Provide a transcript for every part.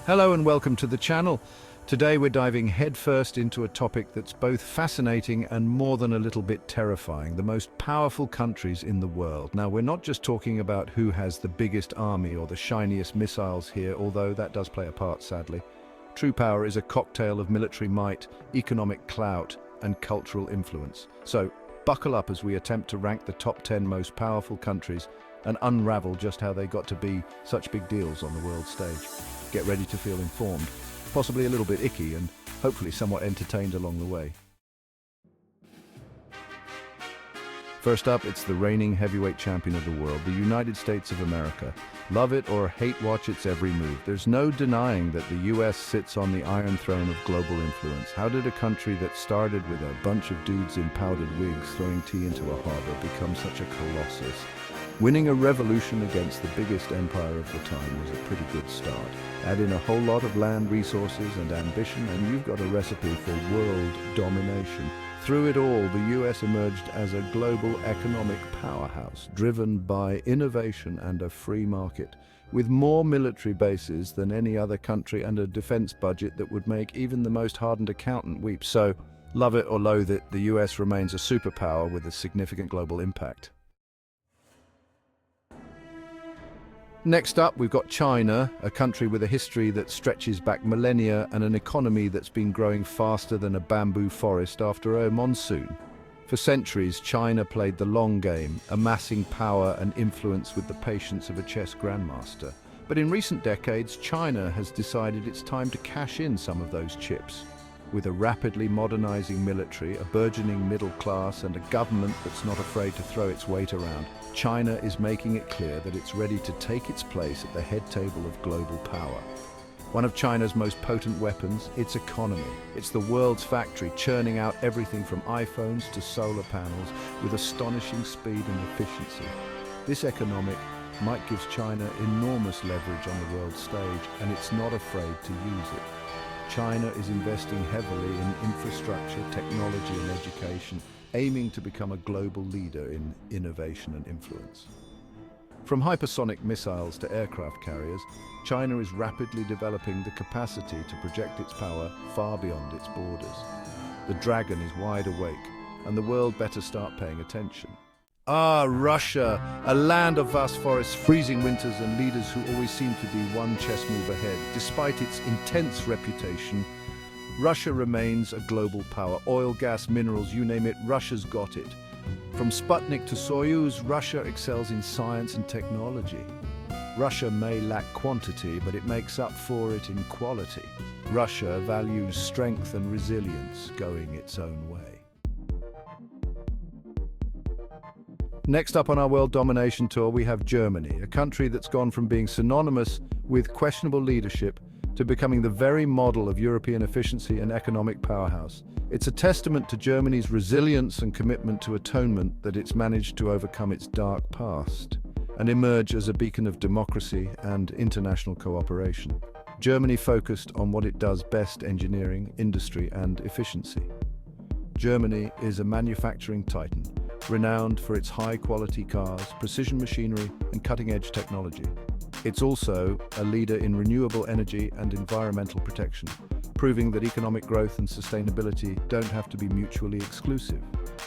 Hello and welcome to the channel. Today we're diving headfirst into a topic that's both fascinating and more than a little bit terrifying, the most powerful countries in the world. Now, we're not just talking about who has the biggest army or the shiniest missiles here, although that does play a part, sadly. True power is a cocktail of military might, economic clout, and cultural influence. So, buckle up as we attempt to rank the top 10 most powerful countries and unravel just how they got to be such big deals on the world stage. Get ready to feel informed, possibly a little bit icky, and hopefully somewhat entertained along the way. First up, it's the reigning heavyweight champion of the world, the United States of America. Love it or hate watch its every move. There's no denying that the US sits on the iron throne of global influence. How did a country that started with a bunch of dudes in powdered wigs throwing tea into a harbor become such a colossus? Winning a revolution against the biggest empire of the time was a pretty good start. Add in a whole lot of land resources and ambition, and you've got a recipe for world domination. Through it all, the US emerged as a global economic powerhouse, driven by innovation and a free market, with more military bases than any other country and a defense budget that would make even the most hardened accountant weep. So, love it or loathe it, the US remains a superpower with a significant global impact. Next up, we've got China, a country with a history that stretches back millennia and an economy that's been growing faster than a bamboo forest after a monsoon. For centuries, China played the long game, amassing power and influence with the patience of a chess grandmaster. But in recent decades, China has decided it's time to cash in some of those chips. With a rapidly modernizing military, a burgeoning middle class, and a government that's not afraid to throw its weight around, China is making it clear that it's ready to take its place at the head table of global power. One of China's most potent weapons, its economy. It's the world's factory, churning out everything from iPhones to solar panels with astonishing speed and efficiency. This economic might gives China enormous leverage on the world stage, and it's not afraid to use it. China is investing heavily in infrastructure, technology and education, aiming to become a global leader in innovation and influence. From hypersonic missiles to aircraft carriers, China is rapidly developing the capacity to project its power far beyond its borders. The dragon is wide awake, and the world better start paying attention. Russia, a land of vast forests, freezing winters, and leaders who always seem to be one chess move ahead. Despite its intense reputation, Russia remains a global power. Oil, gas, minerals, you name it, Russia's got it. From Sputnik to Soyuz, Russia excels in science and technology. Russia may lack quantity, but it makes up for it in quality. Russia values strength and resilience, going its own way. Next up on our world domination tour, we have Germany, a country that's gone from being synonymous with questionable leadership to becoming the very model of European efficiency and economic powerhouse. It's a testament to Germany's resilience and commitment to atonement that it's managed to overcome its dark past and emerge as a beacon of democracy and international cooperation. Germany focused on what it does best: engineering, industry, and efficiency. Germany is a manufacturing titan, renowned for its high-quality cars, precision machinery, and cutting-edge technology. It's also a leader in renewable energy and environmental protection, proving that economic growth and sustainability don't have to be mutually exclusive.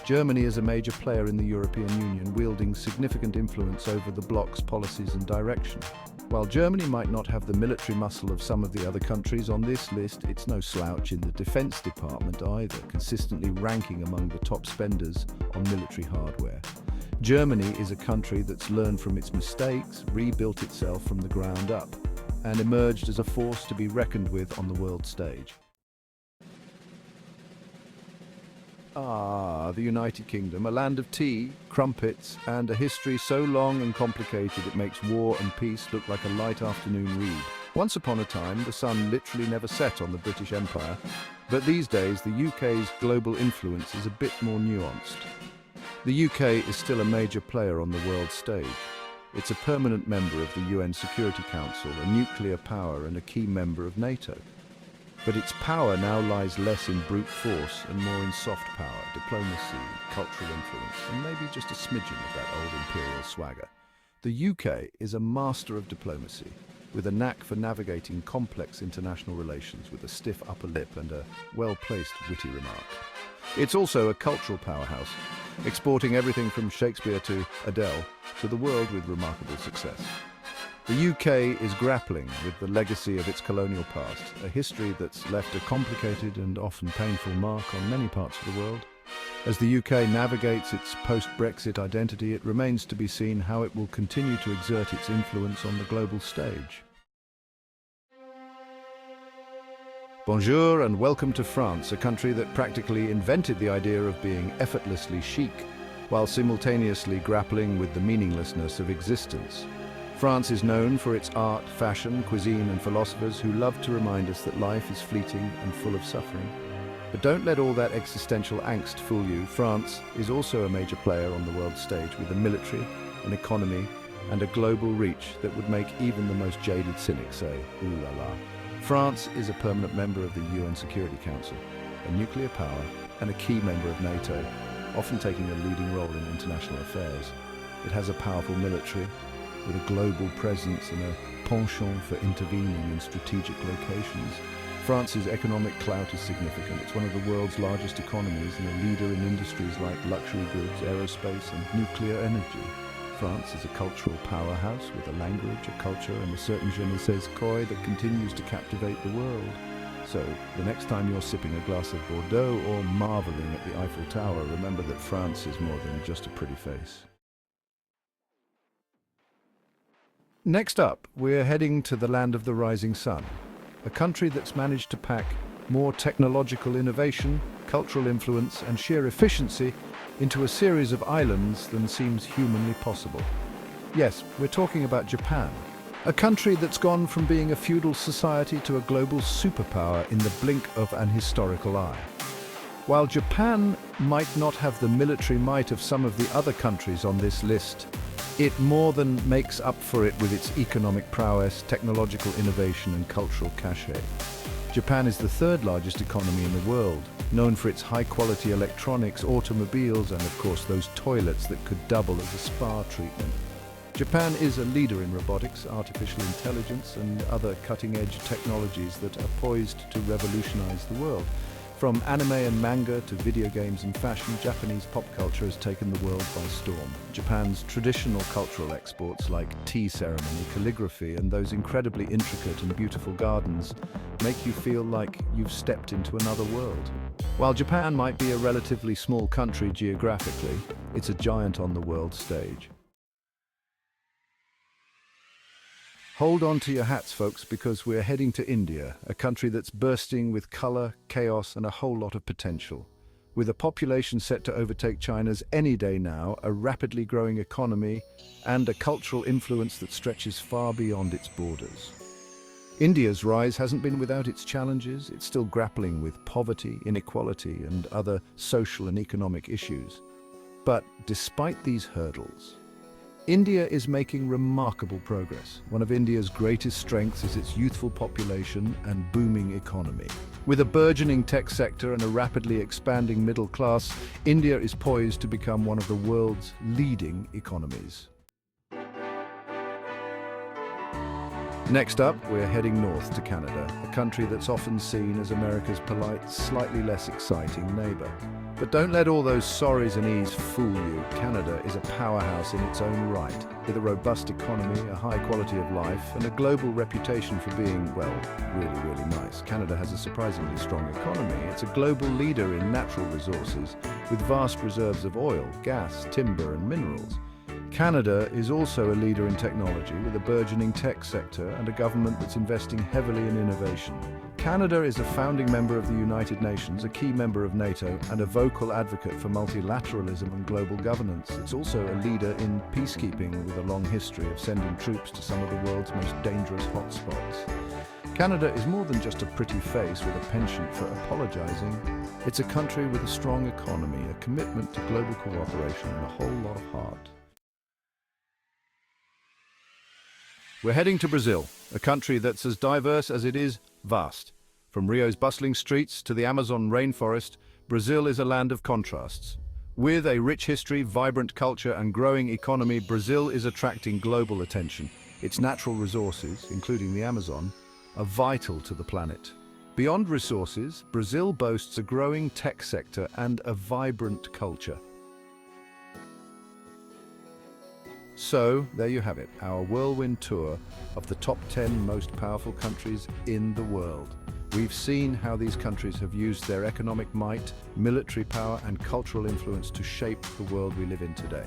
Germany is a major player in the European Union, wielding significant influence over the bloc's policies and direction. While Germany might not have the military muscle of some of the other countries on this list, it's no slouch in the defense department either, consistently ranking among the top spenders on military hardware. Germany is a country that's learned from its mistakes, rebuilt itself from the ground up, and emerged as a force to be reckoned with on the world stage. The United Kingdom, a land of tea, crumpets, and a history so long and complicated it makes war and peace look like a light afternoon read. Once upon a time, the sun literally never set on the British Empire, but these days the UK's global influence is a bit more nuanced. The UK is still a major player on the world stage. It's a permanent member of the UN Security Council, a nuclear power, and a key member of NATO. But its power now lies less in brute force and more in soft power, diplomacy, cultural influence, and maybe just a smidgen of that old imperial swagger. The UK is a master of diplomacy, with a knack for navigating complex international relations with a stiff upper lip and a well-placed witty remark. It's also a cultural powerhouse, exporting everything from Shakespeare to Adele to the world with remarkable success. The UK is grappling with the legacy of its colonial past, a history that's left a complicated and often painful mark on many parts of the world. As the UK navigates its post-Brexit identity, it remains to be seen how it will continue to exert its influence on the global stage. Bonjour and welcome to France, a country that practically invented the idea of being effortlessly chic, while simultaneously grappling with the meaninglessness of existence. France is known for its art, fashion, cuisine and philosophers who love to remind us that life is fleeting and full of suffering. But don't let all that existential angst fool you. France is also a major player on the world stage with a military, an economy and a global reach that would make even the most jaded cynic say, ooh la la. France is a permanent member of the UN Security Council, a nuclear power and a key member of NATO, often taking a leading role in international affairs. It has a powerful military, with a global presence and a penchant for intervening in strategic locations. France's economic clout is significant. It's one of the world's largest economies and a leader in industries like luxury goods, aerospace and nuclear energy. France is a cultural powerhouse with a language, a culture and a certain je ne sais quoi that continues to captivate the world. So, the next time you're sipping a glass of Bordeaux or marveling at the Eiffel Tower, remember that France is more than just a pretty face. Next up, we're heading to the land of the rising sun, a country that's managed to pack more technological innovation, cultural influence and sheer efficiency into a series of islands than seems humanly possible. Yes, we're talking about Japan, a country that's gone from being a feudal society to a global superpower in the blink of an historical eye. While Japan might not have the military might of some of the other countries on this list, it more than makes up for it with its economic prowess, technological innovation and cultural cachet. Japan is the third largest economy in the world, known for its high-quality electronics, automobiles and of course those toilets that could double as a spa treatment. Japan is a leader in robotics, artificial intelligence and other cutting-edge technologies that are poised to revolutionize the world. From anime and manga to video games and fashion, Japanese pop culture has taken the world by storm. Japan's traditional cultural exports like tea ceremony, calligraphy, and those incredibly intricate and beautiful gardens make you feel like you've stepped into another world. While Japan might be a relatively small country geographically, it's a giant on the world stage. Hold on to your hats, folks, because we're heading to India, a country that's bursting with color, chaos, and a whole lot of potential. With a population set to overtake China's any day now, a rapidly growing economy, and a cultural influence that stretches far beyond its borders. India's rise hasn't been without its challenges. It's still grappling with poverty, inequality, and other social and economic issues. But despite these hurdles, India is making remarkable progress. One of India's greatest strengths is its youthful population and booming economy. With a burgeoning tech sector and a rapidly expanding middle class, India is poised to become one of the world's leading economies. Next up, we're heading north to Canada, a country that's often seen as America's polite, slightly less exciting neighbor. But don't let all those sorries and ease fool you. Canada is a powerhouse in its own right, with a robust economy, a high quality of life, and a global reputation for being, well, really, really nice. Canada has a surprisingly strong economy. It's a global leader in natural resources, with vast reserves of oil, gas, timber, and minerals. Canada is also a leader in technology, with a burgeoning tech sector and a government that's investing heavily in innovation. Canada is a founding member of the United Nations, a key member of NATO, and a vocal advocate for multilateralism and global governance. It's also a leader in peacekeeping, with a long history of sending troops to some of the world's most dangerous hotspots. Canada is more than just a pretty face with a penchant for apologizing. It's a country with a strong economy, a commitment to global cooperation, and a whole lot of heart. We're heading to Brazil, a country that's as diverse as it is vast. From Rio's bustling streets to the Amazon rainforest, Brazil is a land of contrasts. With a rich history, vibrant culture, and growing economy, Brazil is attracting global attention. Its natural resources, including the Amazon, are vital to the planet. Beyond resources, Brazil boasts a growing tech sector and a vibrant culture. So, there you have it, our whirlwind tour of the top 10 most powerful countries in the world. We've seen how these countries have used their economic might, military power, and cultural influence to shape the world we live in today.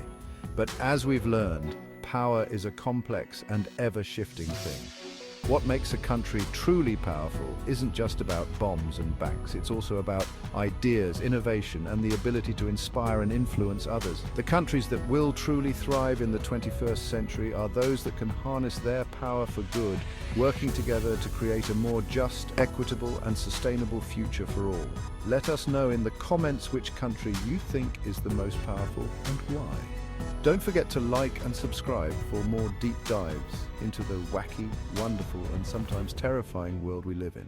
But as we've learned, power is a complex and ever-shifting thing. What makes a country truly powerful isn't just about bombs and banks, it's also about ideas, innovation, and the ability to inspire and influence others. The countries that will truly thrive in the 21st century are those that can harness their power for good, working together to create a more just, equitable, and sustainable future for all. Let us know in the comments which country you think is the most powerful and why. Don't forget to like and subscribe for more deep dives into the wacky, wonderful, and sometimes terrifying world we live in.